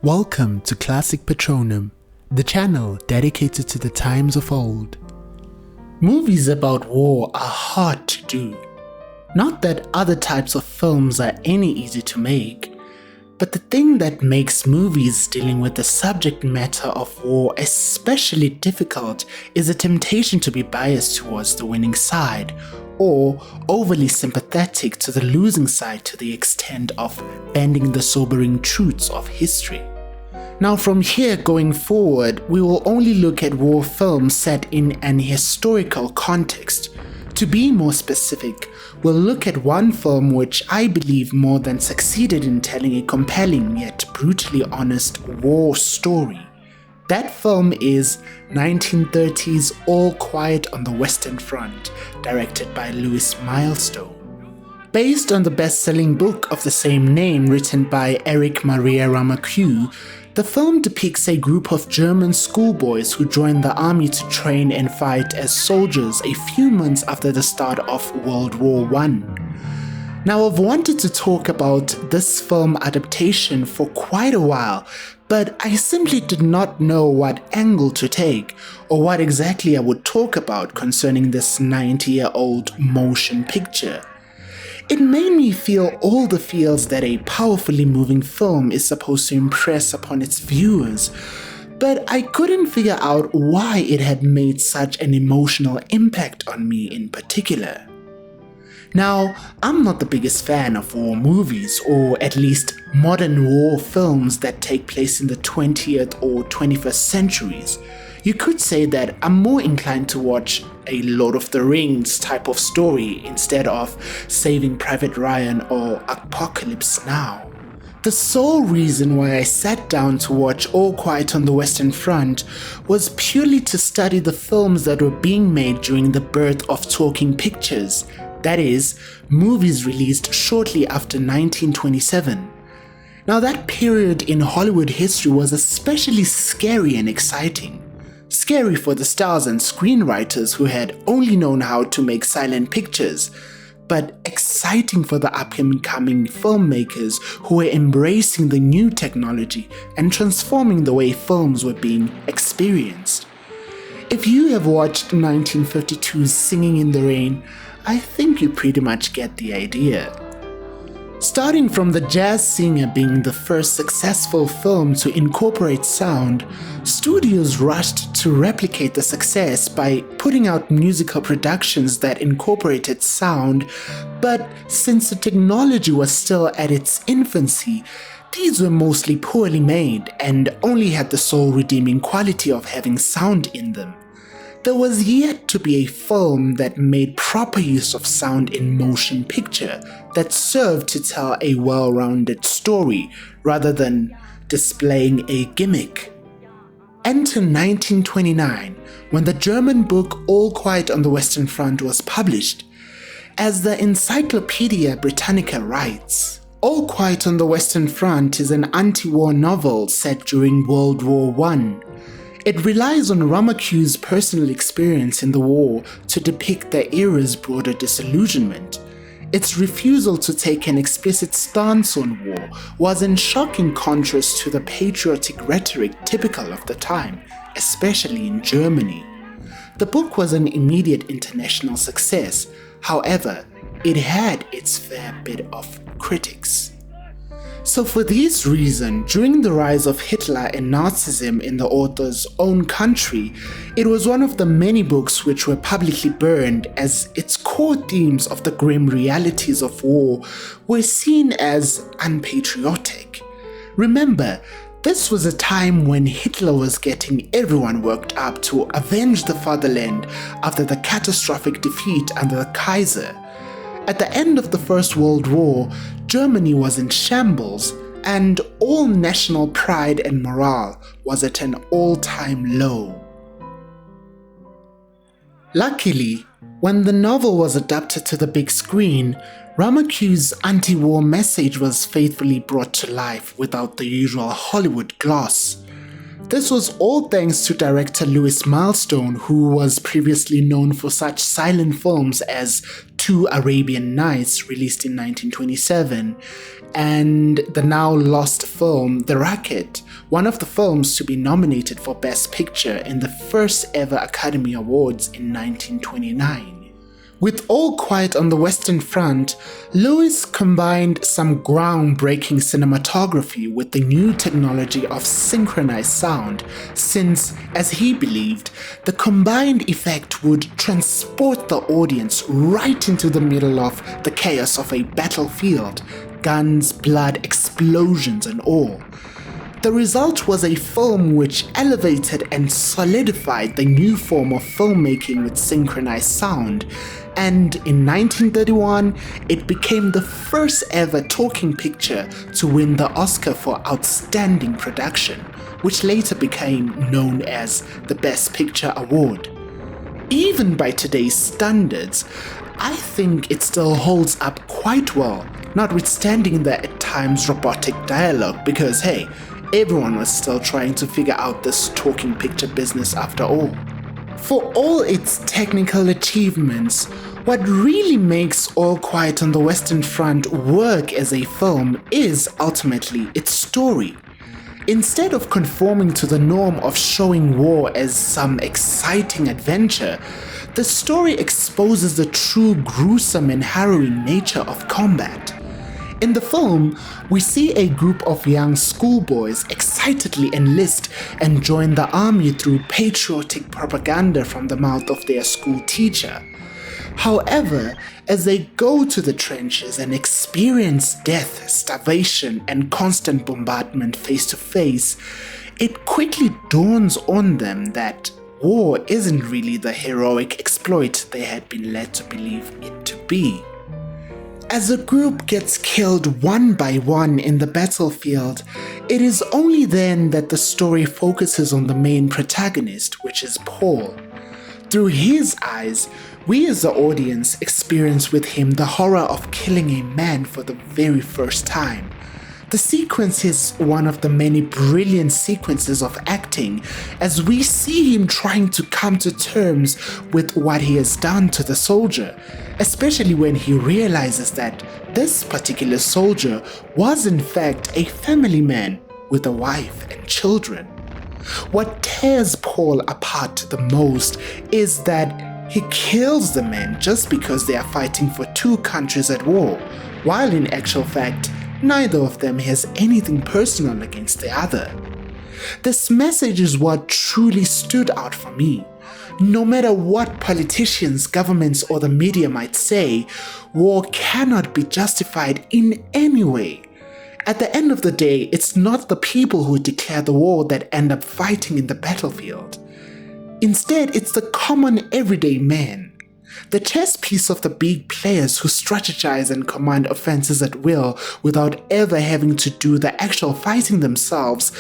Welcome to Classic Patronum, the channel dedicated to the times of old. Movies about war are hard to do. Not that other types of films are any easy to make, but the thing that makes movies dealing with the subject matter of war especially difficult is a temptation to be biased towards the winning side, or overly sympathetic to the losing side to the extent of bending the sobering truths of history. Now from here going forward, we will only look at war films set in an historical context. To be more specific, we'll look at one film which I believe more than succeeded in telling a compelling yet brutally honest war story. That film is 1930's All Quiet on the Western Front, directed by Lewis Milestone. Based on the best-selling book of the same name written by Erich Maria Remarque, the film depicts a group of German schoolboys who join the army to train and fight as soldiers a few months after the start of World War I. Now, I've wanted to talk about this film adaptation for quite a while, but I simply did not know what angle to take or what exactly I would talk about concerning this 90-year-old motion picture. It made me feel all the feels that a powerfully moving film is supposed to impress upon its viewers, but I couldn't figure out why it had made such an emotional impact on me in particular. Now, I'm not the biggest fan of war movies, or at least modern war films that take place in the 20th or 21st centuries. You could say that I'm more inclined to watch a Lord of the Rings type of story instead of Saving Private Ryan or Apocalypse Now. The sole reason why I sat down to watch All Quiet on the Western Front was purely to study the films that were being made during the birth of talking pictures, that is, movies released shortly after 1927. Now that period in Hollywood history was especially scary and exciting. Scary for the stars and screenwriters who had only known how to make silent pictures, but exciting for the up-and-coming filmmakers who were embracing the new technology and transforming the way films were being experienced. If you have watched 1952's Singing in the Rain, I think you pretty much get the idea. Starting from The Jazz Singer being the first successful film to incorporate sound, studios rushed to replicate the success by putting out musical productions that incorporated sound, but since the technology was still at its infancy, these were mostly poorly made and only had the sole redeeming quality of having sound in them. There was yet to be a film that made proper use of sound in motion picture that served to tell a well-rounded story rather than displaying a gimmick. Enter 1929, when the German book All Quiet on the Western Front was published. As the Encyclopedia Britannica writes, All Quiet on the Western Front is an anti-war novel set during World War I. It relies on Remarque's personal experience in the war to depict the era's broader disillusionment. Its refusal to take an explicit stance on war was in shocking contrast to the patriotic rhetoric typical of the time, especially in Germany. The book was an immediate international success, however, it had its fair bit of critics. So for this reason, during the rise of Hitler and Nazism in the author's own country, it was one of the many books which were publicly burned, as its core themes of the grim realities of war were seen as unpatriotic. Remember, this was a time when Hitler was getting everyone worked up to avenge the fatherland after the catastrophic defeat under the Kaiser. At the end of the First World War, Germany was in shambles, and all national pride and morale was at an all-time low. Luckily, when the novel was adapted to the big screen, Remarque's anti-war message was faithfully brought to life without the usual Hollywood gloss. This was all thanks to director Lewis Milestone, who was previously known for such silent films as Two Arabian Nights, released in 1927, and the now lost film The Racket, one of the films to be nominated for Best Picture in the first ever Academy Awards in 1929. With All Quiet on the Western Front, Lewis combined some groundbreaking cinematography with the new technology of synchronized sound, since, as he believed, the combined effect would transport the audience right into the middle of the chaos of a battlefield, guns, blood, explosions, and all. The result was a film which elevated and solidified the new form of filmmaking with synchronized sound, and in 1931, it became the first ever talking picture to win the Oscar for Outstanding Production, which later became known as the Best Picture Award. Even by today's standards, I think it still holds up quite well, notwithstanding the at times robotic dialogue, because hey, everyone was still trying to figure out this talking picture business after all. For all its technical achievements, what really makes All Quiet on the Western Front work as a film is ultimately its story. Instead of conforming to the norm of showing war as some exciting adventure, the story exposes the true gruesome and harrowing nature of combat. In the film, we see a group of young schoolboys excitedly enlist and join the army through patriotic propaganda from the mouth of their school teacher. However, as they go to the trenches and experience death, starvation, and constant bombardment face to face, it quickly dawns on them that war isn't really the heroic exploit they had been led to believe it to be. As a group gets killed one by one in the battlefield, it is only then that the story focuses on the main protagonist, which is Paul. Through his eyes, we as the audience experience with him the horror of killing a man for the very first time. The sequence is one of the many brilliant sequences of acting, as we see him trying to come to terms with what he has done to the soldier, especially when he realizes that this particular soldier was in fact a family man with a wife and children. What tears Paul apart the most is that he kills the men just because they are fighting for two countries at war, while in actual fact, neither of them has anything personal against the other. This message is what truly stood out for me. No matter what politicians, governments, or the media might say, war cannot be justified in any way. At the end of the day, it's not the people who declare the war that end up fighting in the battlefield. Instead, it's the common everyday man. The chess piece of the big players who strategize and command offenses at will without ever having to do the actual fighting themselves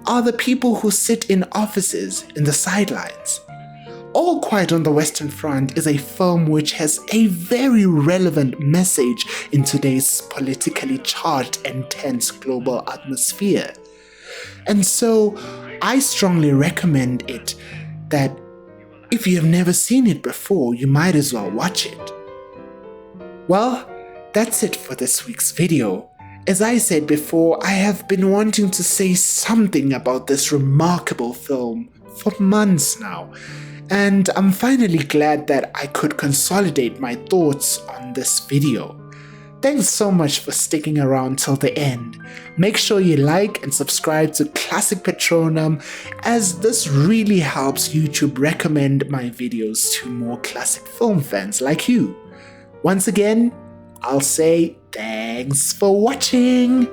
are the people who sit in offices in the sidelines. All Quiet on the Western Front is a film which has a very relevant message in today's politically charged and tense global atmosphere. And so, I strongly recommend it that if you have never seen it before, you might as well watch it. Well, that's it for this week's video. As I said before, I have been wanting to say something about this remarkable film for months now, and I'm finally glad that I could consolidate my thoughts on this video. Thanks so much for sticking around till the end. Make sure you like and subscribe to Classic Patronum, as this really helps YouTube recommend my videos to more classic film fans like you. Once again, I'll say thanks for watching.